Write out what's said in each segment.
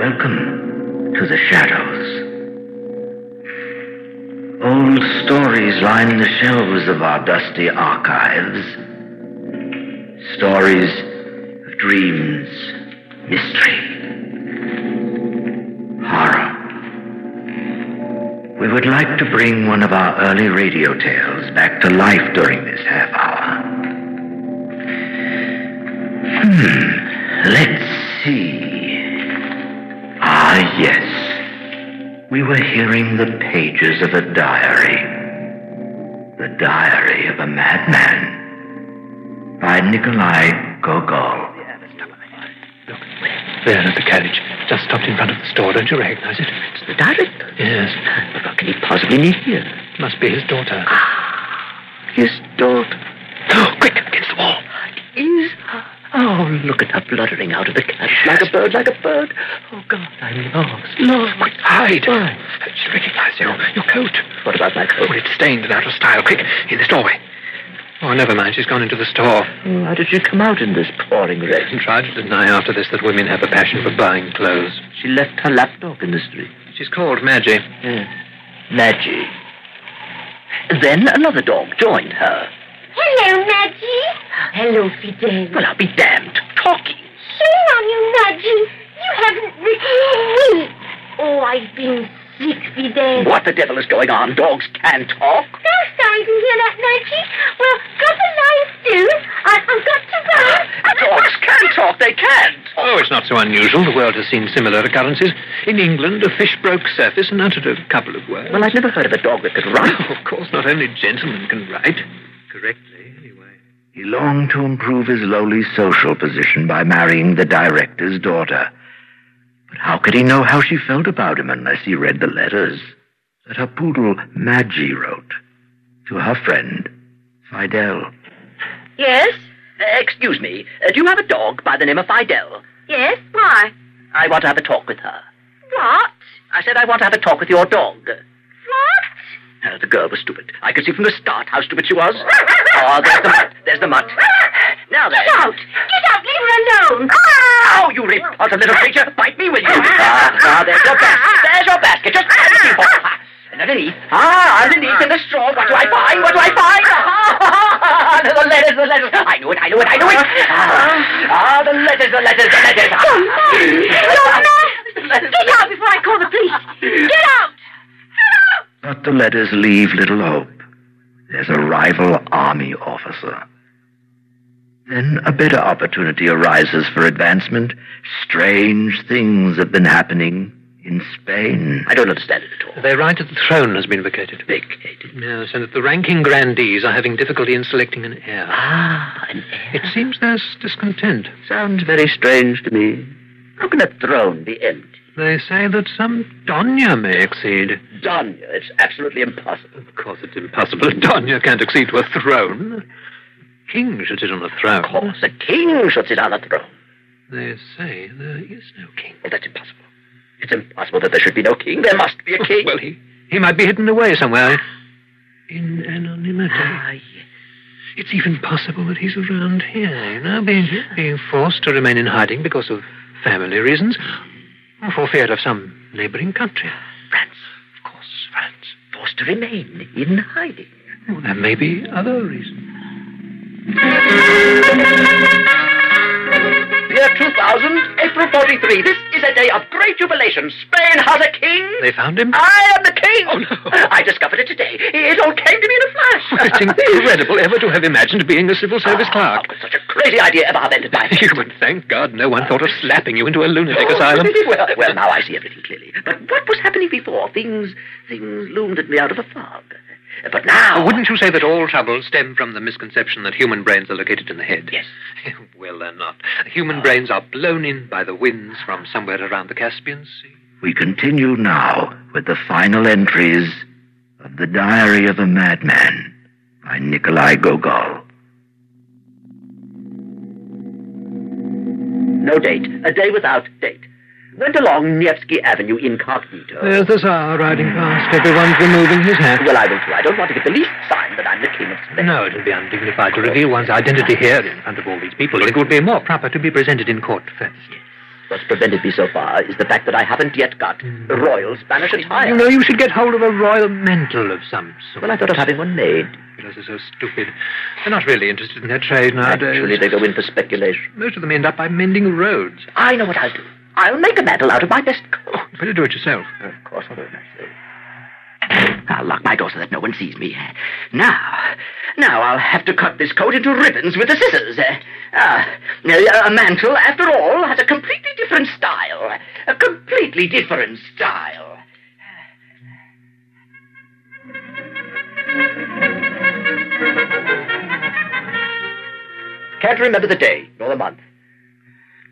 Welcome to the shadows. Old stories line the shelves of our dusty archives. Stories of dreams, mystery, horror. We would like to bring one of our early radio tales back to life during this half hour. Let's see. Ah, yes. We were hearing the pages of a diary. The Diary of a Madman by Nikolai Gogol. Look, there at the carriage. Just stopped in front of the store. Don't you recognize it? It's the director. Yes. But what can he possibly need here? Must be his daughter. His daughter. Oh, quick, against the wall. Is her? Oh, look at her fluttering out of the carriage. Like a bird, like a bird. Oh, God, I'm lost. Quick, hide. Why? She recognized your coat. What about my coat? Oh, it's stained and out of style. Quick, in this doorway. Oh, never mind. She's gone into the store. Oh, how did she come out in this pouring rain? And tried to deny after this that women have a passion for buying clothes. She left her lapdog in the street. She's called Maggie. Yes. Maggie. Then another dog joined her. Hello, Maggie. Hello, Fidel. Well, I'll be damned. Talking. Shame on you, Maggie. You haven't written me. Oh, I've been sick, Fidel. What the devil is going on? Dogs can talk. No, sorry to hear that, Maggie. Well, got the knife soon. I've got to go. Dogs can talk. They can't. Oh, it's not so unusual. The world has seen similar occurrences. In England, a fish broke surface and uttered a couple of words. Well, I've never heard of a dog that could write. Oh, of course, not only gentlemen can write. Correctly, anyway. He longed to improve his lowly social position by marrying the director's daughter. But how could he know how she felt about him unless he read the letters that her poodle, Maggie, wrote to her friend, Fidel? Yes? Excuse me, do you have a dog by the name of Fidel? Yes, why? I want to have a talk with her. What? I said I want to have a talk with your dog. What? The girl was stupid. I could see from the start how stupid she was. Oh, there's the mud. There's the mud. Now then. Get out! Get out! Leave her alone! Oh, you repulsive little creature. Bite me, will you? There's your basket. There's your basket. Just underneath. And underneath. Underneath in the straw. What do I find? What do I find? The letters. I knew it. The letters. You're mad! Get out before I call the police! Get out! But the letters leave little hope. There's a rival army officer. Then a better opportunity arises for advancement. Strange things have been happening in Spain. I don't understand it at all. They write that the throne has been vacated. Vacated? Yes, and that the ranking grandees are having difficulty in selecting an heir. An heir? It seems there's discontent. Sounds very strange to me. How can a throne be empty? They say that some Donya may exceed. Donya? It's absolutely impossible. Of course it's impossible. A Donya can't accede to a throne. King should sit on a throne. Of course, a king should sit on a throne. They say there is no king. Well, that's impossible. It's impossible that there should be no king. There must be a king. Well, he might be hidden away somewhere. In anonymity. Yes. It's even possible that he's around here, being forced to remain in hiding because of family reasons. Or for fear of some neighboring country. France. Of course, France. Forced to remain in hiding. Well, there may be other reasons. Year 2000, April 43. This is a day of great jubilation. Spain has a king. They found him? I am the king. Oh, no. I discovered it today. It all came to me in a flash. It's incredible ever to have imagined being a civil service clerk. How could such a crazy idea ever have entered my head? You would thank God no one thought of slapping you into a lunatic asylum. Well, now I see everything clearly. But what was happening before? Things loomed at me out of the fog. But now... Wouldn't you say that all troubles stem from the misconception that human brains are located in the head? Yes. Well, they're not. Human brains are blown in by the winds from somewhere around the Caspian Sea. We continue now with the final entries of The Diary of a Madman by Nikolai Gogol. No date. A day without date. Went along Nevsky Avenue incognito. There's the Tsar riding past. Everyone's removing his hat. Well, I will too. I don't want to give the least sign that I'm the king of Spain. No, it'll be undignified to reveal one's identity here in front of all these people. It would be more proper to be presented in court first. What's prevented me so far is the fact that I haven't yet got the royal Spanish attire. You know, you should get hold of a royal mantle of some sort. Well, I thought of having one made. Those are so stupid. They're not really interested in their trade nowadays. Actually, they go in for speculation. Most of them end up by mending roads. I know what I'll do. I'll make a mantle out of my best coat. Oh, you better do it yourself. Of course I'll do it myself. I'll lock my door so that no one sees me. Now I'll have to cut this coat into ribbons with the scissors. A mantle, after all, has a completely different style. A completely different style. Can't remember the day, nor the month.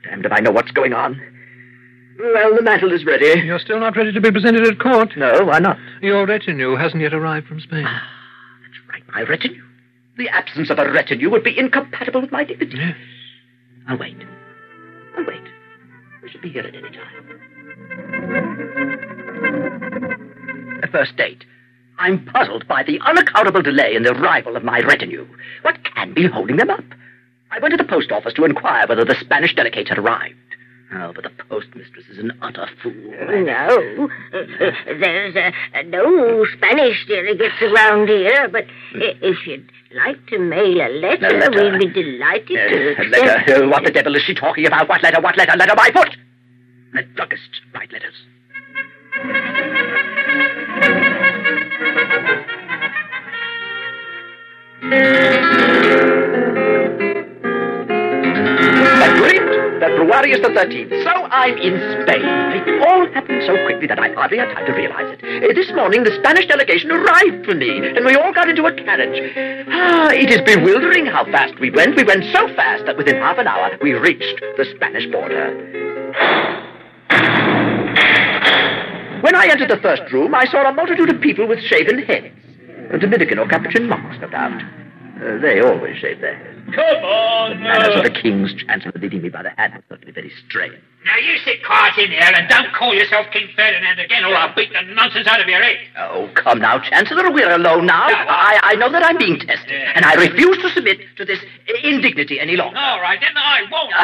Damned if I know what's going on. Well, the mantle is ready. You're still not ready to be presented at court? No, why not? Your retinue hasn't yet arrived from Spain. That's right, my retinue. The absence of a retinue would be incompatible with my dignity. Yes. I'll wait. We should be here at any time. A first date. I'm puzzled by the unaccountable delay in the arrival of my retinue. What can be holding them up? I went to the post office to inquire whether the Spanish delegates had arrived. Oh, but the postmistress is an utter fool. No, there's no Spanish delegates around here, but if you'd like to mail a letter, we'd be delighted to accept. Letter? What the devil is she talking about? What letter? Letter my foot! Let druggists write letters. February is the 13th, so I'm in Spain. It all happened so quickly that I hardly had time to realize it. This morning, the Spanish delegation arrived for me, and we all got into a carriage. It is bewildering how fast we went. We went so fast that within half an hour, we reached the Spanish border. When I entered the first room, I saw a multitude of people with shaven heads. Dominican or Capuchin monks, no doubt. They always shave their heads. Come on, Manners of the King's Chancellor leading me by the hand was certainly very strange. Now, you sit quiet in here and don't call yourself King Ferdinand again, or I'll beat the nonsense out of your head. Oh, come now, Chancellor, we're alone now. No. I know that I'm being tested, and I refuse to submit to this indignity any longer. All right, then I won't you.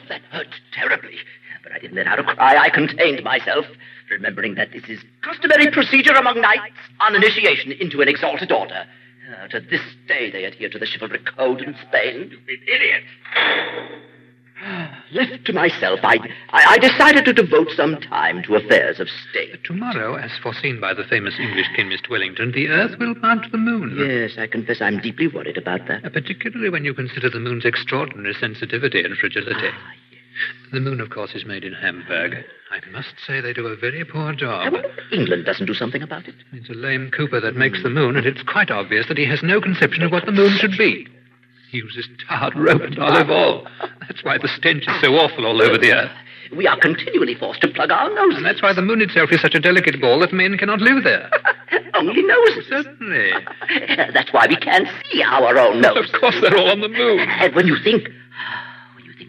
That hurts terribly. But I didn't let out a cry. I contained myself, remembering that this is customary procedure among knights on initiation into an exalted order. To this day, they adhere to the chivalric code in Spain. Stupid idiot. Left to myself, I decided to devote some time to affairs of state. Tomorrow, as foreseen by the famous English chemist Wellington, the Earth will mount the moon. Yes, I confess I'm deeply worried about that. Particularly when you consider the moon's extraordinary sensitivity and fragility. The moon, of course, is made in Hamburg. I must say they do a very poor job. I wonder if England doesn't do something about it. It's a lame Cooper that makes the moon, and it's quite obvious that he has no conception of what the moon should be. He uses tarred rope and olive oil. That's why the stench is so awful all over the earth. We are continually forced to plug our noses. And that's why the moon itself is such a delicate ball that men cannot live there. Only noses. Certainly. That's why we can't see our own noses. Of course, they're all on the moon. And when you think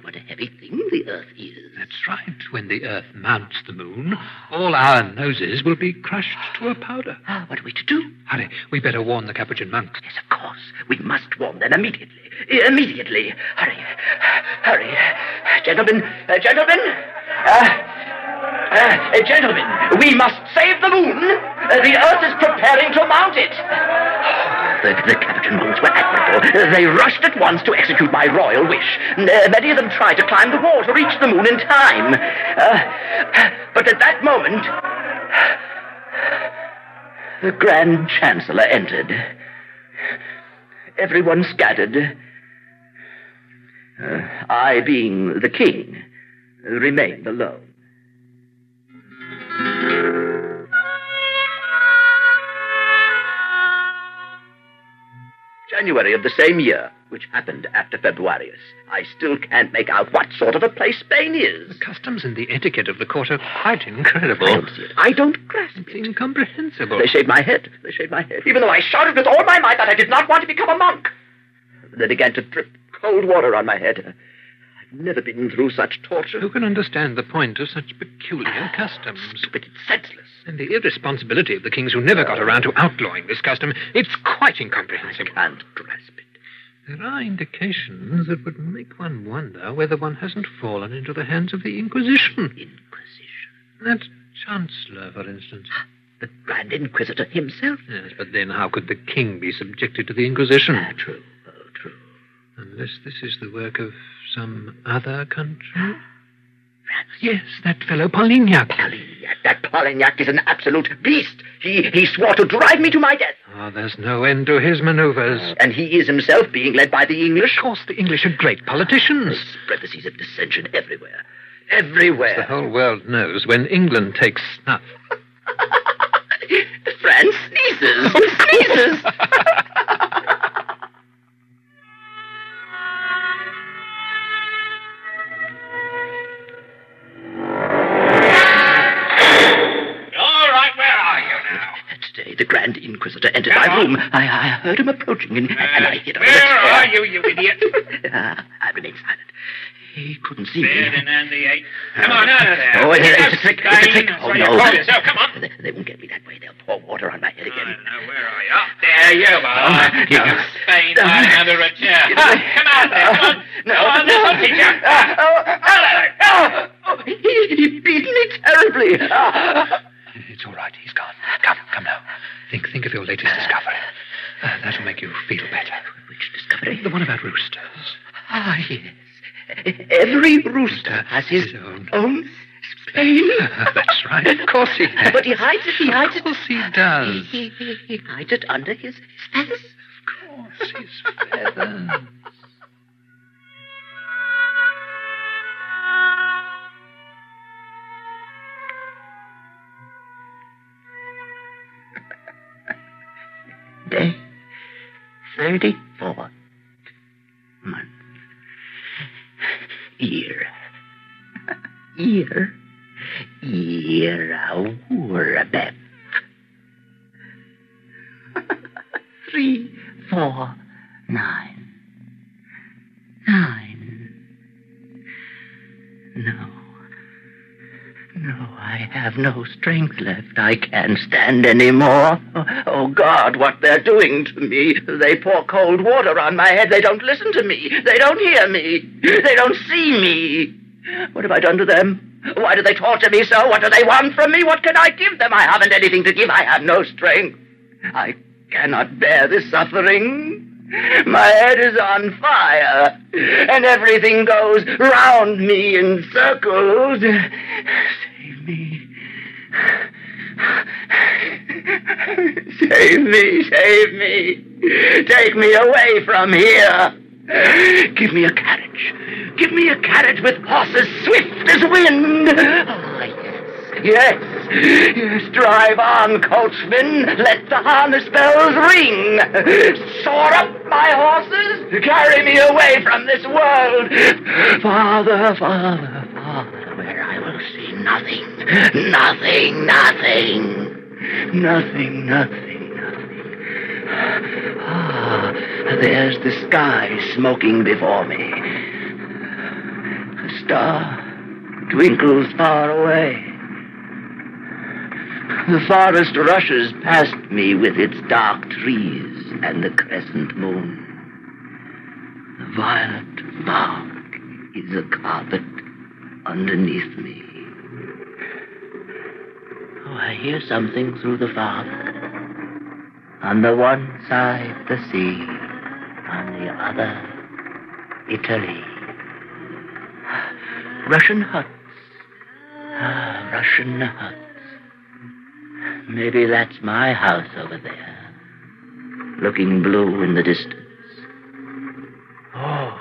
what a heavy thing the Earth is. That's right. When the Earth mounts the moon, all our noses will be crushed to a powder. What are we to do? Hurry, we better warn the Capuchin monks. Yes, of course. We must warn them immediately. Immediately. Hurry. Gentlemen, we must save the moon. The Earth is preparing to mount it. The Capuchin monks were admirable. They rushed at once to execute my royal wish. Many of them tried to climb the wall to reach the moon in time. But at that moment, the Grand Chancellor entered. Everyone scattered. I, being the king, remained alone. January of the same year, which happened after Februarius. I still can't make out what sort of a place Spain is. The customs and the etiquette of the court are quite incredible. I don't see it. I don't grasp It's it. incomprehensible. They shaved my head. Even though I shouted with all my might that I did not want to become a monk. They began to drip cold water on my head. I've never been through such torture. Who can understand the point of such peculiar customs? Stupid, it's senseless. And the irresponsibility of the kings who never got around to outlawing this custom, it's quite incomprehensible. I can't grasp it. There are indications that would make one wonder whether one hasn't fallen into the hands of the Inquisition. Inquisition. That Chancellor, for instance. The Grand Inquisitor himself? Yes, but then how could the king be subjected to the Inquisition? True. Oh, true. Unless this is the work of some other country? France. Yes, that fellow Polignac. That Polignac is an absolute beast. He swore to drive me to my death. Oh, there's no end to his maneuvers. And he is himself being led by the English. Of course, the English are great politicians. They spread the seeds of dissension everywhere. Everywhere. The whole world knows when England takes snuff. France sneezes. Sneezes. The Grand Inquisitor entered my room. I heard him approaching, and I hid under the chair. Where are you, you idiot? I remained silent. He couldn't see me. Ferdinand VIII. Come on, out of there. Oh, it's a trick. It's a trick. Oh, no. Call yourself. Come on. They won't get me that way. They'll pour water on my head again. Where are you? Up there, you are. Yes. Spain under a chair. Come on there. Come on. No. This will teach you. He beat me terribly. It's all right. He's gone. Come now. Think of your latest discovery. That'll make you feel better. Which discovery? The one about roosters. Ah, yes. Every rooster has his own Spain. That's right. Of course he has. But he hides it. Of course he does. He hides it under his feathers. Of course, his feathers. Day 34. Month. Year. Bep. 3, 4, 9. 9. No, I have no strength left. I can't stand any more. Oh, God, what they're doing to me. They pour cold water on my head. They don't listen to me. They don't hear me. They don't see me. What have I done to them? Why do they torture me so? What do they want from me? What can I give them? I haven't anything to give. I have no strength. I cannot bear this suffering. My head is on fire, and everything goes round me in circles. Save me. Save me. Take me away from here. Give me a carriage. Give me a carriage with horses swift as wind. Yes, drive on, coachman. Let the harness bells ring. Soar up, my horses. Carry me away from this world. Farther, where I will see nothing. Ah, there's the sky smoking before me. A star twinkles far away. The forest rushes past me with its dark trees and the crescent moon. The violet bark is a carpet underneath me. Oh, I hear something through the fog. On the one side, the sea. On the other, Italy. Russian huts. Russian huts. Maybe that's my house over there, looking blue in the distance. Oh,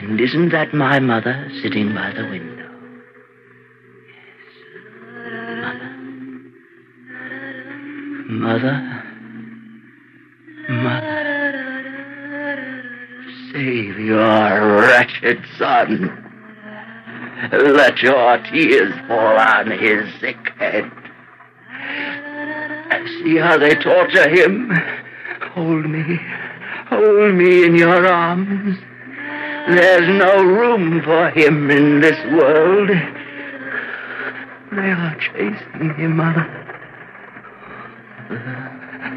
and isn't that my mother sitting by the window? Yes, Mother. Save your wretched son. Let your tears fall on his sick head. See how they torture him. Hold me in your arms. There's no room for him in this world. They are chasing him, Mother.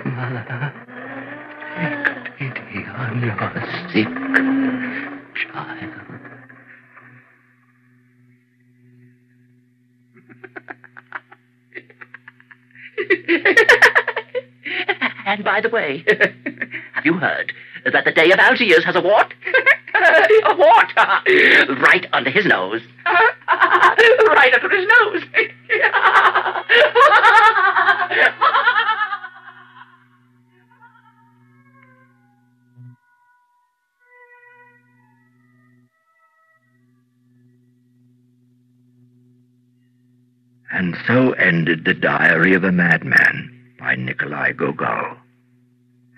Mother, take pity. You're sick, child. And by the way, have you heard that the Day of Algiers has a wart? A wart! Right under his nose. Right under his nose. And so ended The Diary of a Madman by Nikolai Gogol,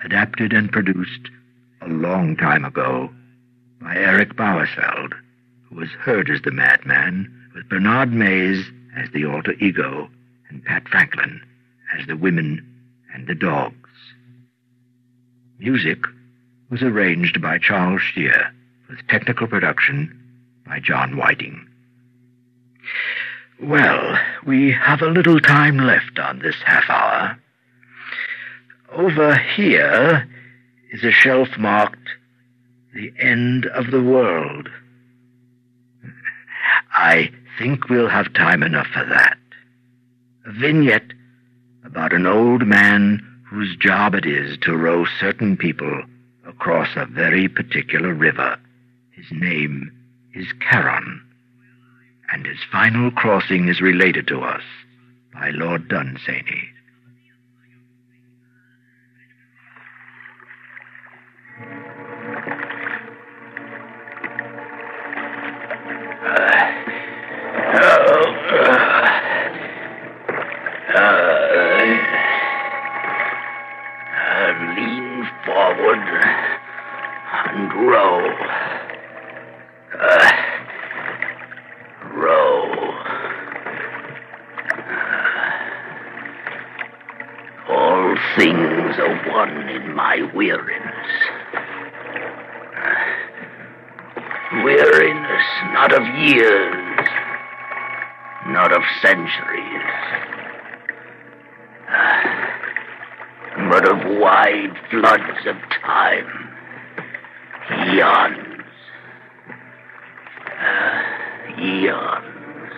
adapted and produced a long time ago by Eric Bauersfeld, who was heard as the Madman, with Bernard Mays as the alter ego and Pat Franklin as the women and the dogs. Music was arranged by Charles Shear, with technical production by John Whiting. Well, we have a little time left on this half hour. Over here is a shelf marked "The End of the World." I think we'll have time enough for that. A vignette about an old man whose job it is to row certain people across a very particular river. His name is Charon, and his final crossing is related to us by Lord Dunsany. Lean forward and row. Row. All things are one in my weariness. Weariness not of years, not of centuries, but of wide floods of time, eons, eons.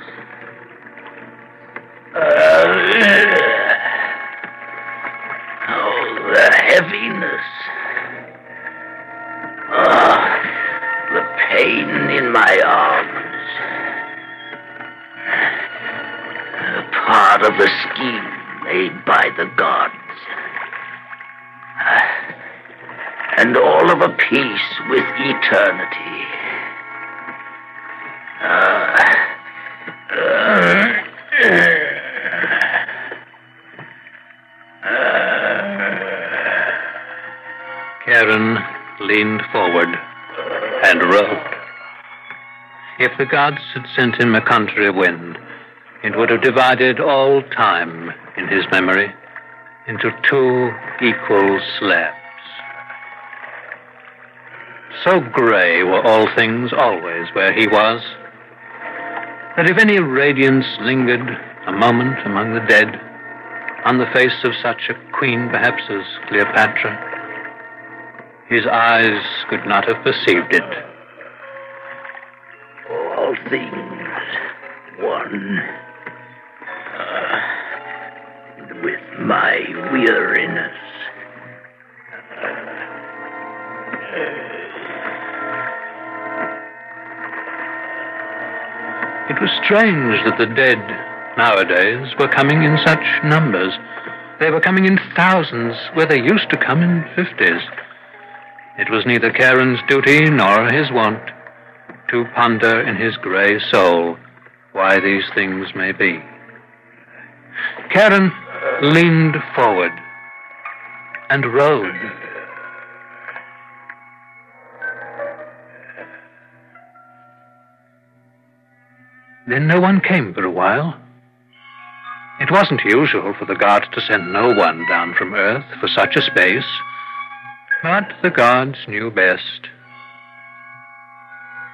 Oh, the heaviness. The pain in my arms. A part of the scheme made by the gods. And all of a piece with eternity. Charon leaned forward and rowed. If the gods had sent him a country wind, it would have divided all time in his memory into two equal slabs. So gray were all things always where he was, that if any radiance lingered a moment among the dead, on the face of such a queen perhaps as Cleopatra, his eyes could not have perceived it. All things one with my weariness. It was strange that the dead nowadays were coming in such numbers. They were coming in thousands where they used to come in 50s. It was neither Charon's duty nor his wont to ponder in his grey soul why these things may be. Charon leaned forward and rowed. Then no one came for a while. It wasn't usual for the gods to send no one down from earth for such a space, but the gods knew best.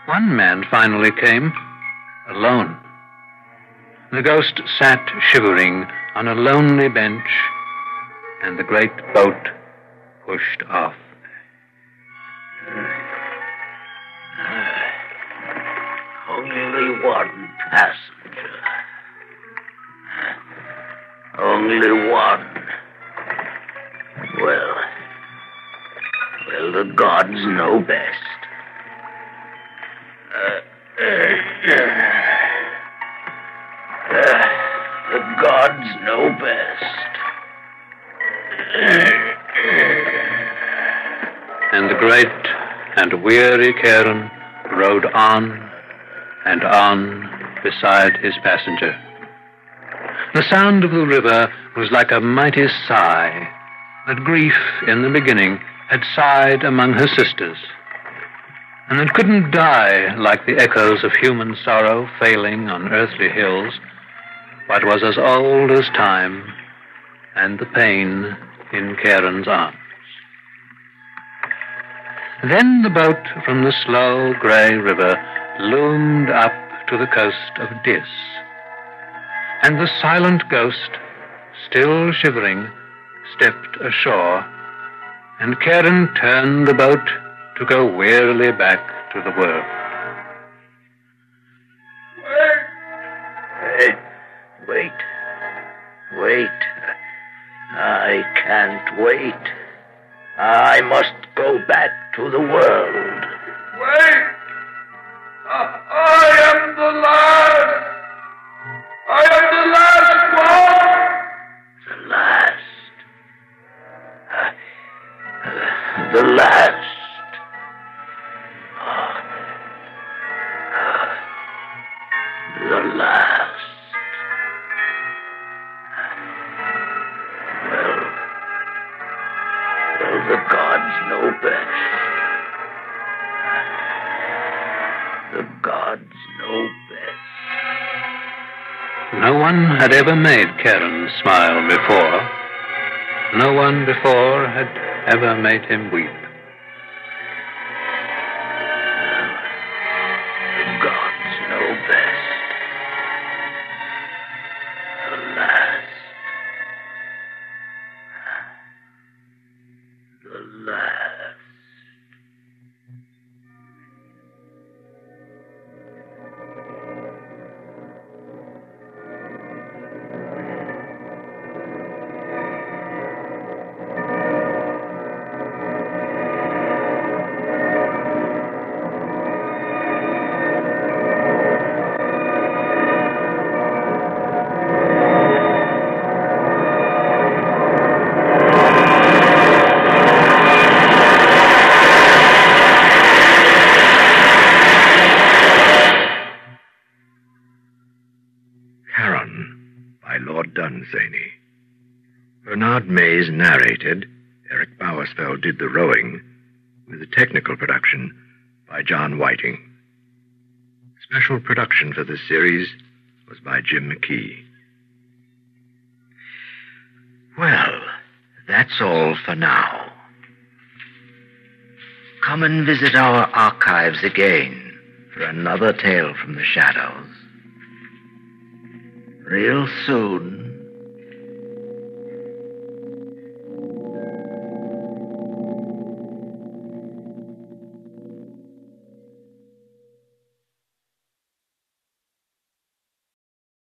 One man finally came, alone. The ghost sat shivering on a lonely bench, and the great boat pushed off. one passenger. Only one. Well, the gods know best. The gods know best. And the great and weary Karen rode on and on beside his passenger. The sound of the river was like a mighty sigh that grief in the beginning had sighed among her sisters, and that couldn't die like the echoes of human sorrow failing on earthly hills, but was as old as time and the pain in Karen's arms. Then the boat from the slow grey river loomed up to the coast of Dis, and the silent ghost, still shivering, stepped ashore, and Karen turned the boat to go wearily back to the world. Wait. I can't wait. I must go back to the world. Wait! I am the last! I am the last one! The last. The last. The last. Well, the gods know best. The gods know best. No one had ever made Karen smile before. No one before had ever made him weep. The gods know best. The last. The last. Bernard Mays narrated, Eric Bowersfeld did the rowing, with a technical production by John Whiting. Special production for this series was by Jim McKee. Well, that's all for now. Come and visit our archives again for another tale from the shadows. Real soon.